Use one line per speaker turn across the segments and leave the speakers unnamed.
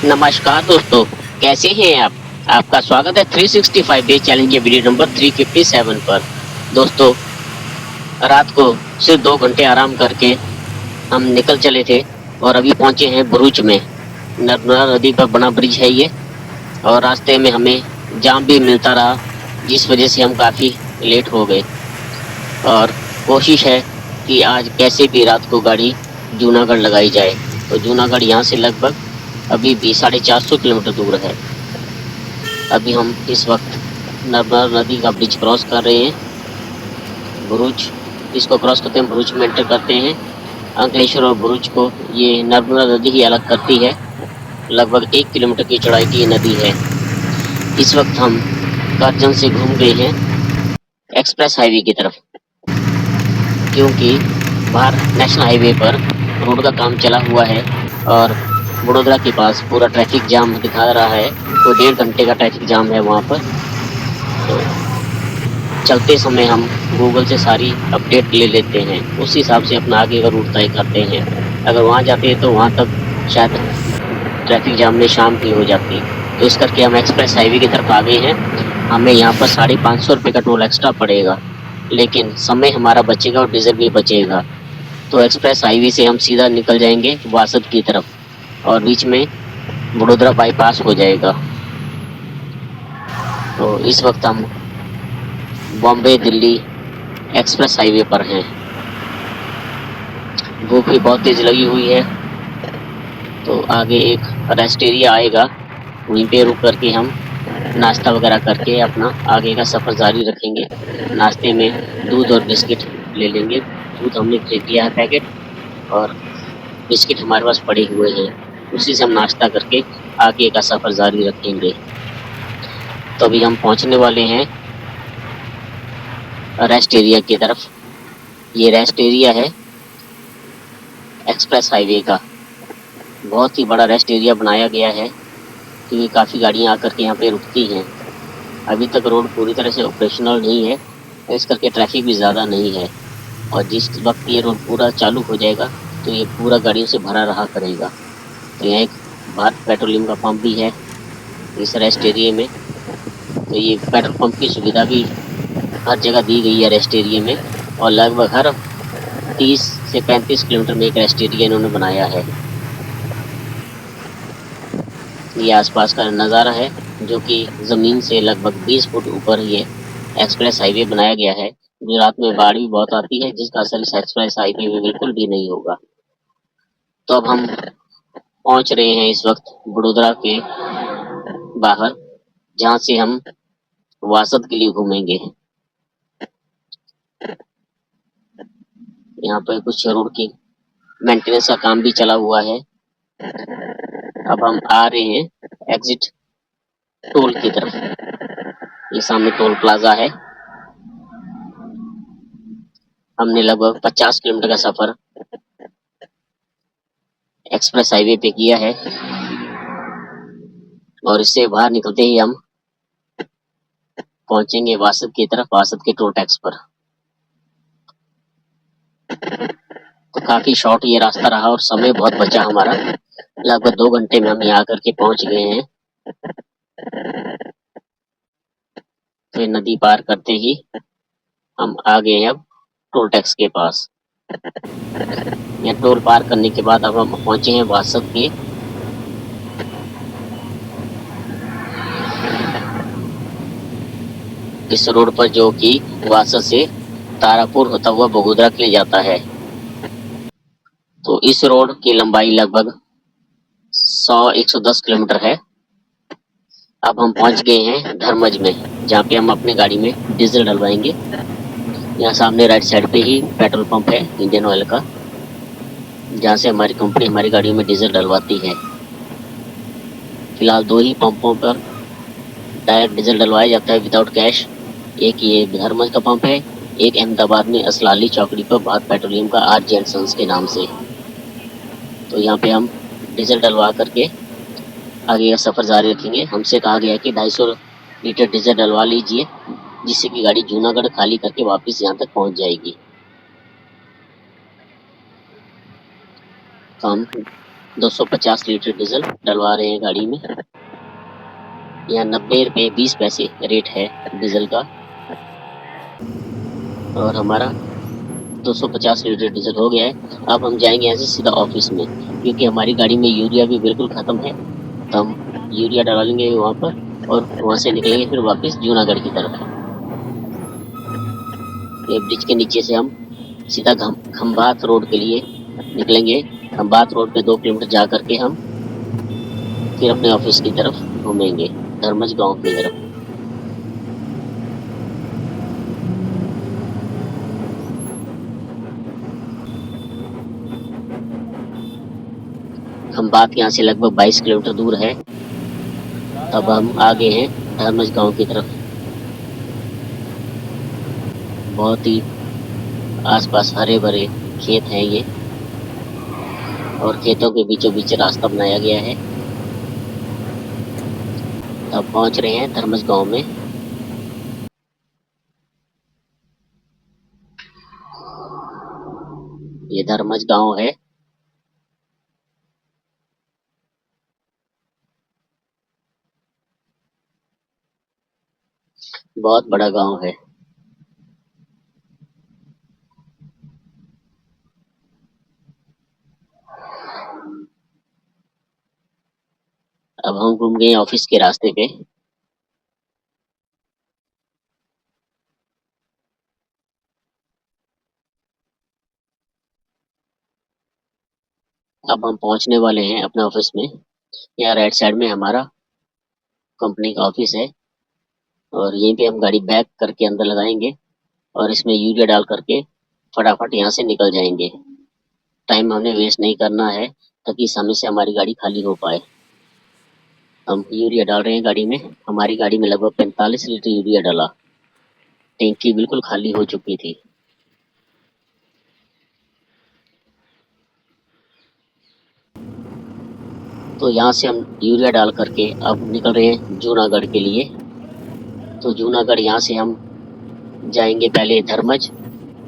नमस्कार दोस्तों, कैसे हैं आप? आपका स्वागत है 365 डे चैलेंज के वीडियो नंबर 357 पर। दोस्तों, रात को सिर्फ 2 घंटे आराम करके हम निकल चले थे और अभी पहुंचे हैं भरूच में। नर्मदा नदी पर बना ब्रिज है ये, और रास्ते में हमें जाम भी मिलता रहा, जिस वजह से हम काफ़ी लेट हो गए। और कोशिश है कि आज कैसे भी रात को गाड़ी जूनागढ़ लगाई जाए। तो जूनागढ़ यहाँ से लगभग अभी भी 450 किलोमीटर दूर है। अभी हम इस वक्त नर्मदा नदी का ब्रिज क्रॉस कर रहे हैं। भरूच इसको क्रॉस करते हैं, भरूच में एंटर करते हैं। अंकलेश्वर और भरूच को ये नर्मदा नदी ही अलग करती है। लगभग 1 किलोमीटर की चौड़ाई की ये नदी है। इस वक्त हम करजन से घूम गए हैं एक्सप्रेस हाईवे की तरफ, क्योंकि बाहर नेशनल हाईवे पर रोड का काम चला हुआ है और वडोदरा के पास पूरा ट्रैफिक जाम दिखा रहा है। तो 1.5 घंटे का ट्रैफिक जाम है वहाँ पर। तो चलते समय हम गूगल से सारी अपडेट ले लेते हैं, उस हिसाब से अपना आगे का रूट तय करते हैं। अगर वहाँ जाते हैं तो वहाँ तक शायद ट्रैफिक जाम में शाम भी हो जाती। तो इस करके हम एक्सप्रेस हाईवे की तरफ आ गए हैं। हमें यहाँ पर 550 रुपये का टोल एक्स्ट्रा पड़ेगा, लेकिन समय हमारा बचेगा और डीजल भी बचेगा। तो एक्सप्रेस हाईवे से हम सीधा निकल जाएंगे वासद की तरफ, और बीच में वडोदरा बाईपास हो जाएगा। तो इस वक्त हम बॉम्बे दिल्ली एक्सप्रेस हाईवे पर हैं। भूख भी बहुत तेज लगी हुई है। तो आगे एक रेस्ट एरिया आएगा, वहीं पे रुक करके हम नाश्ता वगैरह करके अपना आगे का सफ़र जारी रखेंगे। नाश्ते में दूध और बिस्किट ले लेंगे। दूध हमने खरीद लिया है पैकेट, और बिस्किट हमारे पास पड़े हुए हैं। उसी से हम नाश्ता करके आगे का सफ़र जारी रखेंगे। तो अभी हम पहुंचने वाले हैं रेस्ट एरिया की तरफ। ये रेस्ट एरिया है एक्सप्रेस हाईवे का। बहुत ही बड़ा रेस्ट एरिया बनाया गया है, क्योंकि काफ़ी गाड़ियाँ आकर के यहाँ पे रुकती हैं। अभी तक रोड पूरी तरह से ऑपरेशनल नहीं है, इस करके ट्रैफिक भी ज़्यादा नहीं है। और जिस वक्त ये रोड पूरा चालू हो जाएगा तो ये पूरा गाड़ियों से भरा रहा करेगा। तो यहाँ एक भारत पेट्रोलियम का पंप भी है इस रेस्ट एरिया में। तो ये पेट्रोल पंप की सुविधा भी हर जगह दी गई है रेस्ट एरिया में, और लगभग हर 30 से 35 किलोमीटर में एक रेस्ट एरिया इन्होंने बनाया है। ये आसपास का नज़ारा है, जो कि ज़मीन से लगभग 20 फुट ऊपर ये एक्सप्रेस हाईवे बनाया गया है। गुजरात में बाढ़ भी बहुत आती है, जिसका असर इस एक्सप्रेस हाईवे में बिल्कुल भी नहीं होगा। तो अब हम पहुंच रहे हैं इस वक्त वडोदरा के बाहर, जहां से हम वासद के लिए घूमेंगे। यहाँ पर कुछ रोड की मेंटेनेंस का काम भी चला हुआ है। अब हम आ रहे हैं एग्जिट टोल की तरफ। ये सामने टोल प्लाजा है। हमने लगभग 50 किलोमीटर का सफर एक्सप्रेस हाईवे पे किया है, और इससे बाहर निकलते ही हम पहुंचेंगे वासद की तरफ, वासद के टोल टैक्स पर। तो काफी शॉर्ट ये रास्ता रहा और समय बहुत बचा हमारा। लगभग 2 घंटे में हम यहाँ आकर के पहुंच गए हैं। तो ये नदी पार करते ही हम आ गए हैं अब टोल टैक्स के पास। यहाँ टोल पार करने के बाद अब हम पहुंचे हैं वासद के इस रोड पर, जो कि वासद से तारापुर होता हुआ बगोदरा के लिए जाता है। तो इस रोड की लंबाई लगभग 110 किलोमीटर है। अब हम पहुंच गए हैं धर्मज में, जहाँ पे हम अपनी गाड़ी में डीजल डलवाएंगे। यहाँ सामने राइट साइड पे ही पेट्रोल पंप है इंडियन ऑयल का, जहाँ से हमारी कंपनी हमारी गाड़ियों में डीजल डलवाती है। फिलहाल 2 ही पंपों पर डायरेक्ट डीजल डलवाया जाता है विदाउट कैश। एक ये धर्मज का पंप है, एक अहमदाबाद में असलाली चौकड़ी पर भारत पेट्रोलियम का आरजे एंड सन्स के नाम से। तो यहाँ पे हम डीजल डलवा करके आगे का सफ़र जारी रखेंगे। हमसे कहा गया है कि 250 लीटर डीजल डलवा लीजिए, जिससे कि गाड़ी जूनागढ़ खाली करके वापस यहाँ तक पहुँच जाएगी। तो हम 250 लीटर डीजल डलवा रहे हैं गाड़ी में। यहाँ 90 रुपये 20 पैसे रेट है डीजल का। और हमारा 250 लीटर डीजल हो गया है। अब हम जाएंगे यहाँ से सीधा ऑफिस में, क्योंकि हमारी गाड़ी में यूरिया भी बिल्कुल ख़त्म है। तो हम यूरिया डालेंगे वहाँ पर और वहाँ से निकलेंगे फिर वापस जूनागढ़ की तरफ। ये ब्रिज के नीचे से हम सीधा खंबात रोड के लिए निकलेंगे। खंबात रोड पे 2 किलोमीटर जा करके हम फिर अपने ऑफिस की तरफ घूमेंगे, धर्मज गांव की तरफ। खंबात यहाँ से लगभग 22 किलोमीटर दूर है। तब हम आगे हैं धर्मज गांव की तरफ। बहुत ही आसपास हरे भरे खेत हैं ये, और खेतों के बीचों बीच रास्ता बनाया गया है। अब पहुंच रहे हैं धर्मज गांव में। ये धर्मज गांव है। बहुत बड़ा गांव है। अब हम घूम गए ऑफिस के रास्ते पे। अब हम पहुंचने वाले हैं अपने ऑफिस में। यहाँ राइट साइड में हमारा कंपनी का ऑफिस है, और यहीं पे हम गाड़ी बैक करके अंदर लगाएंगे और इसमें यूरिया डाल करके फटाफट यहाँ से निकल जाएंगे। टाइम हमने वेस्ट नहीं करना है, ताकि सामने से हमारी गाड़ी खाली हो पाए। हम यूरिया डाल रहे हैं गाड़ी में। हमारी गाड़ी में लगभग 45 लीटर यूरिया डाला। टैंकी बिल्कुल खाली हो चुकी थी। तो यहाँ से हम यूरिया डाल करके अब निकल रहे हैं जूनागढ़ के लिए। तो जूनागढ़ यहाँ से हम जाएंगे पहले धर्मज,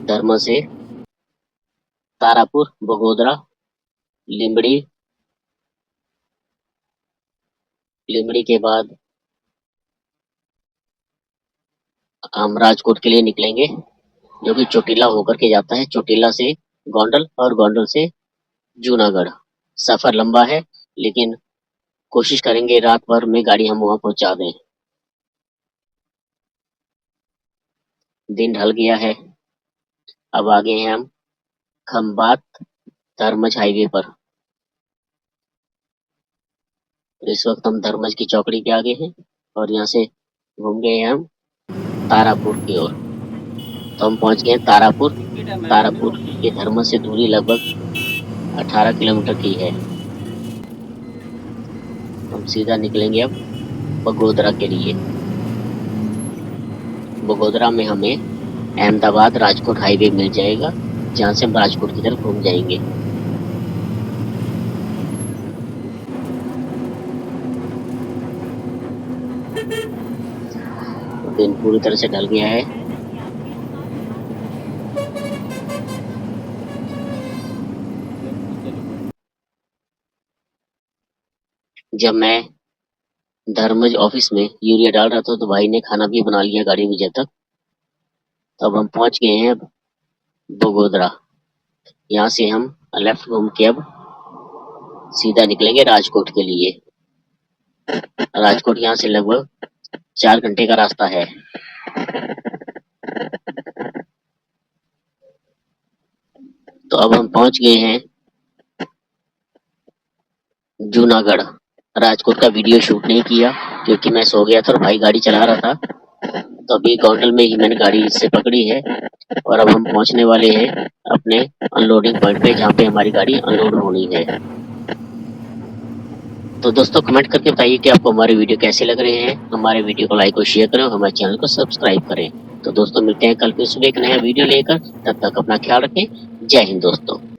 धर्मज से तारापुर, बगोदरा, लिमड़ी, लिमड़ी के बाद हम राजकोट के लिए निकलेंगे, जो कि चोटीला होकर के जाता है। चोटीला से गोंडल और गोंडल से जूनागढ़। सफर लंबा है, लेकिन कोशिश करेंगे रात भर में गाड़ी हम वहां पहुंचा दें। दिन ढल गया है। अब आ गए हैं हम खंबात धर्मज हाईवे पर। इस वक्त हम धर्मज की चौकड़ी के आगे हैं, और यहाँ से घूम गए हैं हम तारापुर की ओर। तो हम पहुंच गए तारापुर। तारापुर के धर्मज से दूरी लगभग 18 किलोमीटर की है। हम सीधा निकलेंगे अब बगोदरा के लिए। बगोदरा में हमें अहमदाबाद राजकोट हाईवे मिल जाएगा, जहाँ से हम राजकोट की तरफ घूम जाएंगे। दिन पूरी तरह से ढल गया है। जब मैं धर्मज ऑफिस में यूरिया डाल रहा था, तो भाई ने खाना भी बना लिया गाड़ी में जब तक। तब हम पहुंच गए हैं बगोदरा। यहाँ से हम लेफ्ट घूम के अब सीधा निकलेंगे राजकोट के लिए। राजकोट यहाँ से लगभग 4 घंटे का रास्ता है। तो अब हम पहुंच गए हैं जूनागढ़। राजकोट का वीडियो शूट नहीं किया, क्योंकि मैं सो गया था और भाई गाड़ी चला रहा था। तो अभी गोंडल में ही मैंने गाड़ी इससे पकड़ी है, और अब हम पहुंचने वाले हैं अपने अनलोडिंग पॉइंट पे, जहाँ पे हमारी गाड़ी अनलोड होनी है। तो दोस्तों, कमेंट करके बताइए कि आपको हमारे वीडियो कैसे लग रहे हैं। हमारे वीडियो को लाइक और शेयर करें, और हमारे चैनल को सब्सक्राइब करें। तो दोस्तों, मिलते हैं कल फिर सुबह एक नया वीडियो लेकर। तब तक अपना ख्याल रखें। जय हिंद दोस्तों।